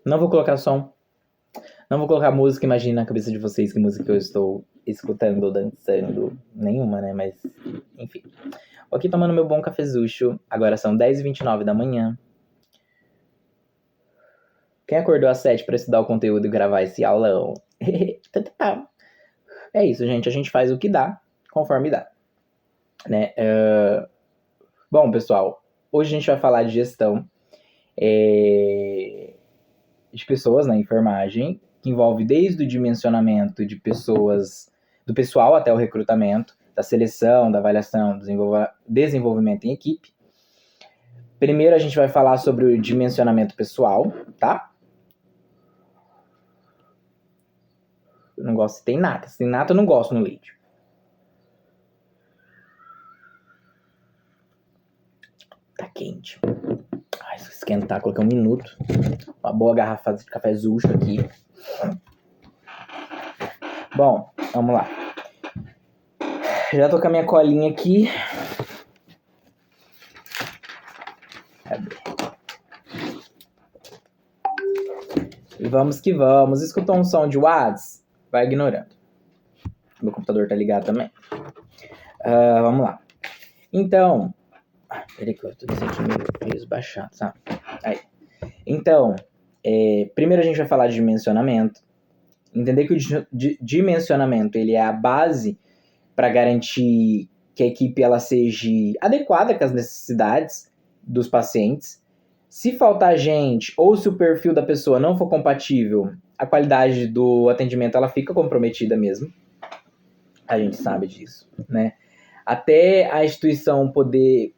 Não vou colocar som. Não vou colocar música, imagina na cabeça de vocês que música eu estou escutando ou dançando. Nenhuma, né? Mas, enfim. Vou aqui tomando meu bom cafezucho. Agora são 10h29 da manhã. Quem acordou às 7 para estudar o conteúdo e gravar esse aulão? É isso, gente. A gente faz o que dá, conforme dá. Né? Bom, pessoal. Hoje a gente vai falar de gestão de pessoas na enfermagem, que envolve desde o dimensionamento de pessoas, do pessoal até o recrutamento, da seleção, da avaliação, desenvolvimento em equipe. Primeiro a gente vai falar sobre o dimensionamento pessoal, tá? Eu não gosto se tem nata. Se tem nata, eu não gosto no leite. Tá quente. Ai, se esquentar, coloquei 1 minuto. Uma boa garrafa de café Zucho aqui. Bom, vamos lá. Já tô com a minha colinha aqui. E vamos que vamos. Escutou um som de WhatsApp? Vai ignorando. Meu computador tá ligado também. Vamos lá. Então... Peraí que eu tô me sentindo meio esbaixado, sabe? Aí. Então, primeiro a gente vai falar de dimensionamento. Entender que o dimensionamento ele é a base para garantir que a equipe ela seja adequada com as necessidades dos pacientes. Se faltar gente ou se o perfil da pessoa não for compatível, a qualidade do atendimento ela fica comprometida mesmo. A gente sabe disso, né? Até a instituição pode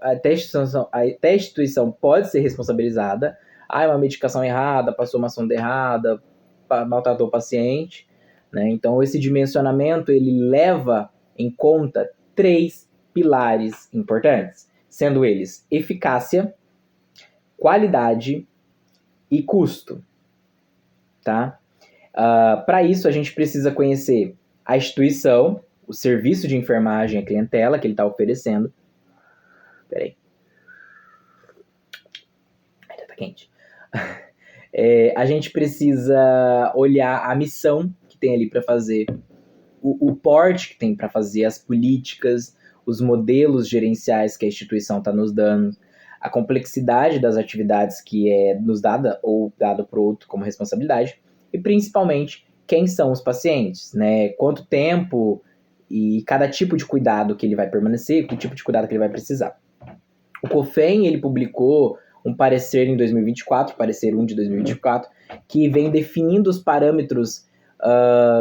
ser responsabilizada. Uma medicação errada, passou uma sonda errada, maltratou o paciente, né? Então esse dimensionamento ele leva em conta 3 pilares importantes, sendo eles eficácia, qualidade e custo, tá? Para isso a gente precisa conhecer a instituição, o serviço de enfermagem, a clientela que ele está oferecendo. Peraí. Ainda tá quente. A gente precisa olhar a missão que tem ali para fazer, o porte que tem para fazer, as políticas, os modelos gerenciais que a instituição está nos dando, a complexidade das atividades que é nos dada ou dada para o outro como responsabilidade, e principalmente quem são os pacientes, né? Quanto tempo e cada tipo de cuidado que ele vai permanecer, que tipo de cuidado que ele vai precisar. O COFEM, ele publicou um parecer em 2024, parecer 1 de 2024, que vem definindo os parâmetros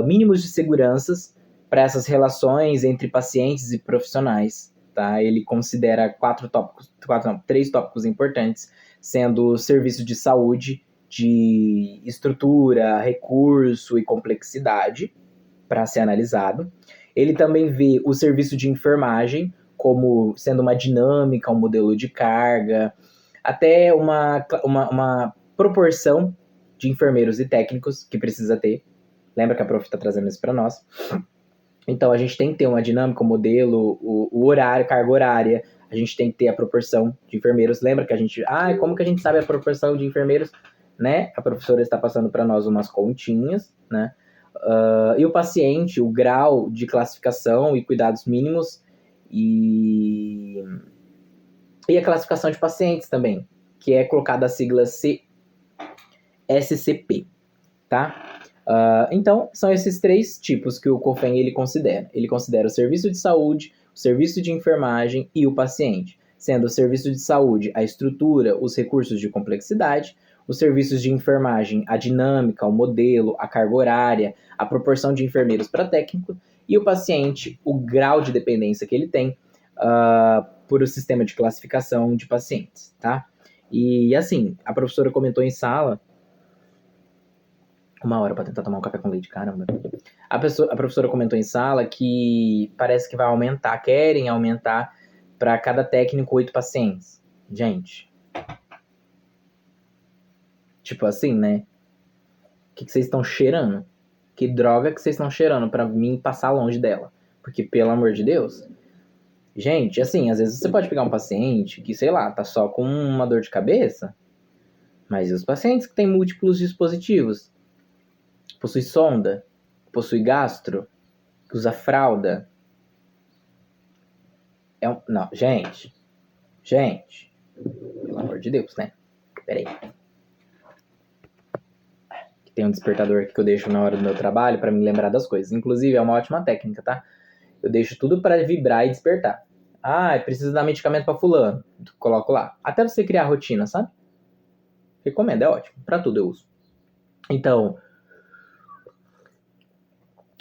mínimos de seguranças para essas relações entre pacientes e profissionais. Tá? Ele considera 3 tópicos importantes, sendo serviço de saúde, de estrutura, recurso e complexidade para ser analisado. Ele também vê o serviço de enfermagem como sendo uma dinâmica, um modelo de carga, até uma proporção de enfermeiros e técnicos que precisa ter. Lembra que a prof está trazendo isso para nós. Então, a gente tem que ter uma dinâmica, um modelo, o horário, carga horária. A gente tem que ter a proporção de enfermeiros. Lembra que a gente... como que a gente sabe a proporção de enfermeiros? Né? A professora está passando para nós umas continhas, né? E o paciente, o grau de classificação e cuidados mínimos e a classificação de pacientes também, que é colocada a sigla SCP, tá? Então, são esses 3 tipos que o COFEM ele considera. Ele considera o serviço de saúde, o serviço de enfermagem e o paciente, sendo o serviço de saúde a estrutura, os recursos de complexidade, os serviços de enfermagem, a dinâmica, o modelo, a carga horária, a proporção de enfermeiros para técnico, e o paciente, o grau de dependência que ele tem por o sistema de classificação de pacientes, tá? E assim, a professora comentou em sala, 1 hora para tentar tomar um café com leite, caramba. A professora comentou em sala que parece que vai aumentar, querem aumentar para cada técnico 8 pacientes. Gente, tipo assim, né? O que vocês estão cheirando? Que droga que vocês estão cheirando pra mim passar longe dela? Porque, pelo amor de Deus... Gente, assim, às vezes você pode pegar um paciente que, sei lá, tá só com uma dor de cabeça. Mas e os pacientes que têm múltiplos dispositivos? Possui sonda? Possui gastro? Usa fralda? Não, gente. Pelo amor de Deus, né? Peraí. Tem um despertador aqui que eu deixo na hora do meu trabalho pra me lembrar das coisas. Inclusive, é uma ótima técnica, tá? Eu deixo tudo pra vibrar e despertar. Precisa dar medicamento pra fulano. Coloco lá. Até você criar a rotina, sabe? Recomendo, é ótimo. Pra tudo eu uso. Então,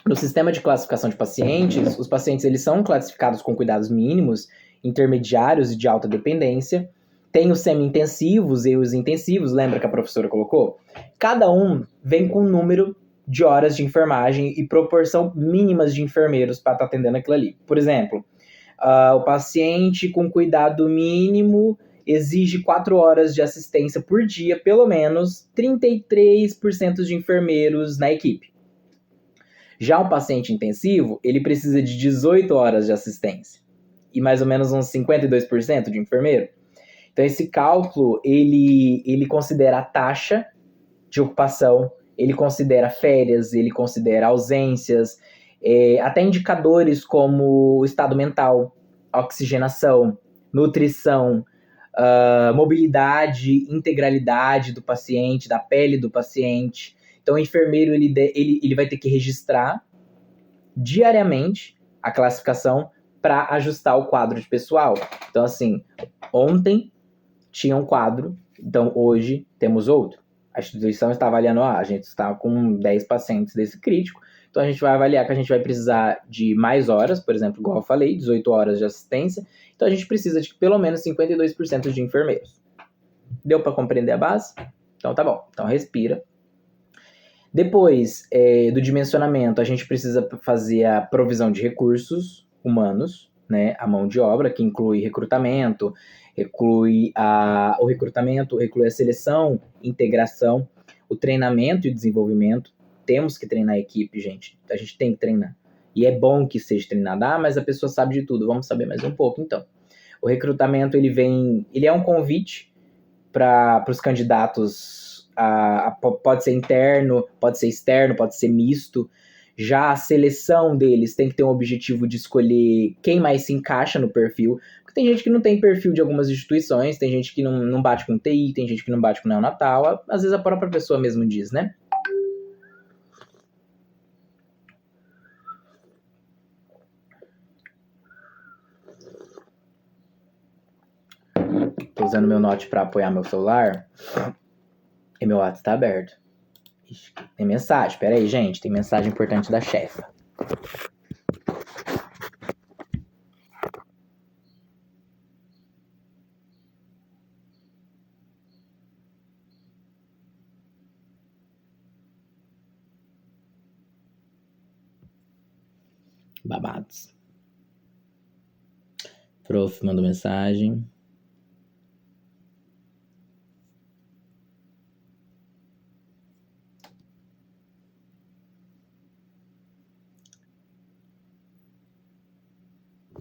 no sistema de classificação de pacientes, os pacientes eles são classificados com cuidados mínimos, intermediários e de alta dependência. Tem os semi-intensivos e os intensivos, lembra que a professora colocou? Cada um vem com um número de horas de enfermagem e proporção mínimas de enfermeiros para estar atendendo aquilo ali. Por exemplo, o paciente com cuidado mínimo exige 4 horas de assistência por dia, pelo menos 33% de enfermeiros na equipe. Já um paciente intensivo, ele precisa de 18 horas de assistência e mais ou menos uns 52% de enfermeiro. Então, esse cálculo, ele considera a taxa de ocupação, ele considera férias, ele considera ausências, até indicadores como estado mental, oxigenação, nutrição, mobilidade, integralidade do paciente, da pele do paciente. Então, o enfermeiro ele vai ter que registrar diariamente a classificação para ajustar o quadro de pessoal. Então, assim, ontem tinha um quadro, então hoje temos outro. A instituição está avaliando, a gente está com 10 pacientes desse crítico, então a gente vai avaliar que a gente vai precisar de mais horas, por exemplo, igual eu falei, 18 horas de assistência, então a gente precisa de pelo menos 52% de enfermeiros. Deu para compreender a base? Então tá bom, então respira. Depois do dimensionamento, a gente precisa fazer a provisão de recursos humanos, né, a mão de obra, que inclui recrutamento, inclui a seleção, integração, o treinamento e o desenvolvimento. Temos que treinar a equipe, gente. A gente tem que treinar. E é bom que seja treinado. Mas a pessoa sabe de tudo. Vamos saber mais um pouco, então. O recrutamento, ele é um convite para os candidatos. Pode ser interno, pode ser externo, pode ser misto. Já a seleção deles tem que ter um objetivo de escolher quem mais se encaixa no perfil. Porque tem gente que não tem perfil de algumas instituições, tem gente que não bate com TI, tem gente que não bate com neonatal. Às vezes a própria pessoa mesmo diz, né? Tô usando meu note para apoiar meu celular. E meu WhatsApp tá aberto. Ixi, tem mensagem. Pera aí, gente. Tem mensagem importante da chefa. Babados. Prof mandou mensagem.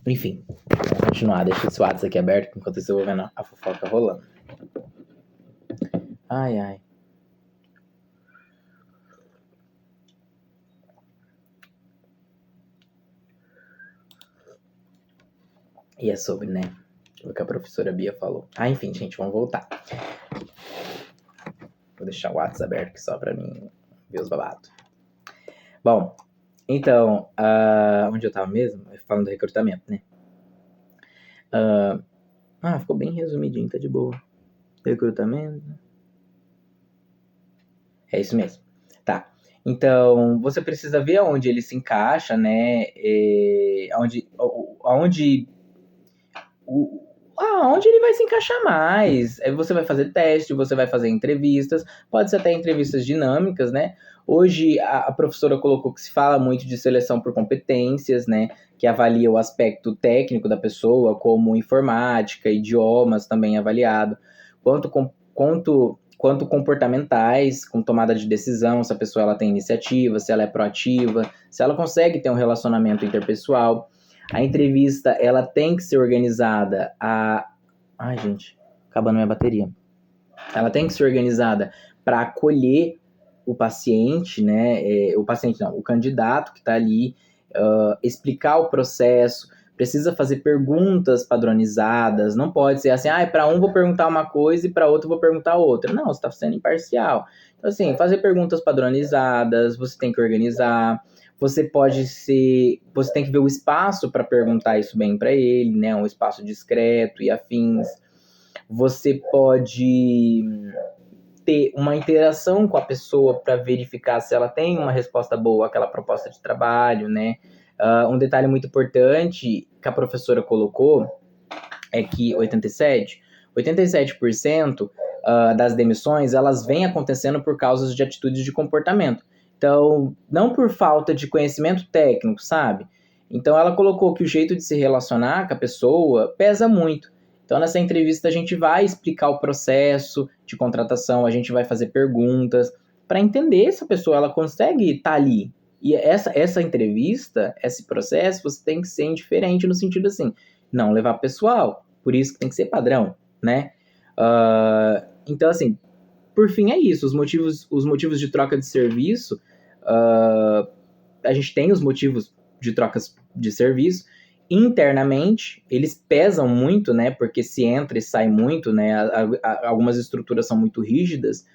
Enfim, vamos continuar. Deixa esse WhatsApp aqui aberto enquanto eu vou vendo a fofoca rolando. Ai. E é sobre, né? O que a professora Bia falou. Enfim, gente, vamos voltar. Vou deixar o WhatsApp aberto aqui só pra mim ver os babados. Bom, então, onde eu tava mesmo? Falando do recrutamento, né? Ficou bem resumidinho, tá de boa. Recrutamento. É isso mesmo. Tá. Então, você precisa ver aonde ele se encaixa, né? Aonde ele vai se encaixar mais. Você vai fazer teste, você vai fazer entrevistas, pode ser até entrevistas dinâmicas, né? Hoje a professora colocou que se fala muito de seleção por competências, né? Que avalia o aspecto técnico da pessoa, como informática, idiomas também avaliado, quanto comportamentais, com tomada de decisão, se a pessoa ela tem iniciativa, se ela é proativa, se ela consegue ter um relacionamento interpessoal. A entrevista, ela tem que ser organizada Ai, gente, acabando minha bateria. ela tem que ser organizada para acolher o paciente, né? O paciente não, o candidato que está ali, explicar o processo, precisa fazer perguntas padronizadas, não pode ser assim, para um vou perguntar uma coisa e para outro vou perguntar outra. Não, você está sendo imparcial. Então, assim, fazer perguntas padronizadas, você tem que organizar, você tem que ver o espaço para perguntar isso bem para ele, né? Um espaço discreto e afins. Você pode ter uma interação com a pessoa para verificar se ela tem uma resposta boa àquela proposta de trabalho, né? Um detalhe muito importante que a professora colocou é que 87% das demissões, elas vêm acontecendo por causas de atitudes de comportamento. Então, não por falta de conhecimento técnico, sabe? Então, ela colocou que o jeito de se relacionar com a pessoa pesa muito. Então, nessa entrevista, a gente vai explicar o processo de contratação, a gente vai fazer perguntas para entender se a pessoa ela consegue estar ali. E essa entrevista, esse processo, você tem que ser indiferente no sentido assim, não levar pessoal, por isso que tem que ser padrão, né? Então, assim, por fim é isso. Os motivos de troca de serviço, a gente tem os motivos de trocas de serviço. Internamente, eles pesam muito, né? Porque se entra e sai muito, né? Algumas estruturas são muito rígidas,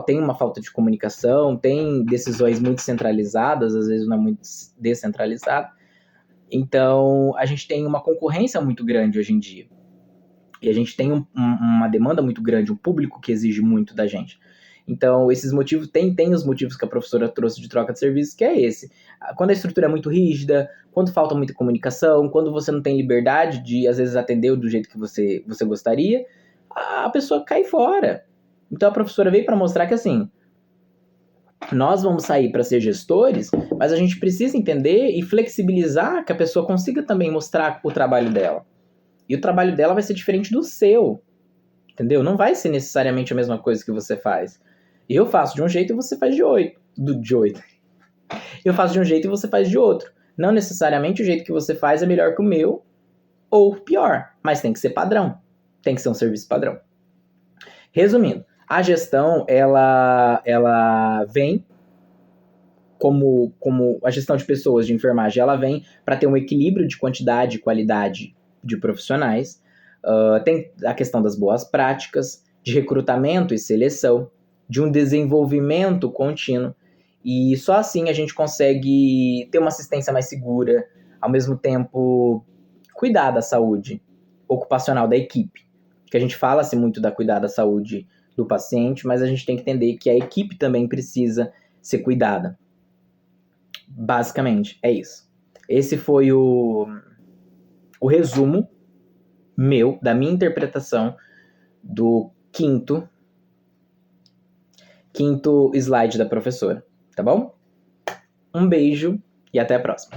tem uma falta de comunicação, tem decisões muito centralizadas, às vezes não é muito descentralizado. Então, a gente tem uma concorrência muito grande hoje em dia. E a gente tem uma demanda muito grande, um público que exige muito da gente. Então, esses motivos, tem os motivos que a professora trouxe de troca de serviços, que é esse. Quando a estrutura é muito rígida, quando falta muita comunicação, quando você não tem liberdade de, às vezes, atender do jeito que você gostaria, a pessoa cai fora. Então, a professora veio para mostrar que, assim, nós vamos sair para ser gestores, mas a gente precisa entender e flexibilizar que a pessoa consiga também mostrar o trabalho dela. E o trabalho dela vai ser diferente do seu, entendeu? Não vai ser necessariamente a mesma coisa que você faz. Eu faço de um jeito e você faz de oito. Eu faço de um jeito e você faz de outro. Não necessariamente o jeito que você faz é melhor que o meu, ou pior, mas tem que ser padrão. Tem que ser um serviço padrão. Resumindo, a gestão, ela vem como a gestão de pessoas, de enfermagem, ela vem para ter um equilíbrio de quantidade e qualidade de profissionais. Tem a questão das boas práticas, de recrutamento e seleção, de um desenvolvimento contínuo, e só assim a gente consegue ter uma assistência mais segura, ao mesmo tempo cuidar da saúde ocupacional da equipe. Que a gente fala-se muito da cuidar da saúde do paciente, mas a gente tem que entender que a equipe também precisa ser cuidada. Basicamente, é isso. Esse foi o resumo da minha interpretação do quinto slide da professora, tá bom? Um beijo e até a próxima.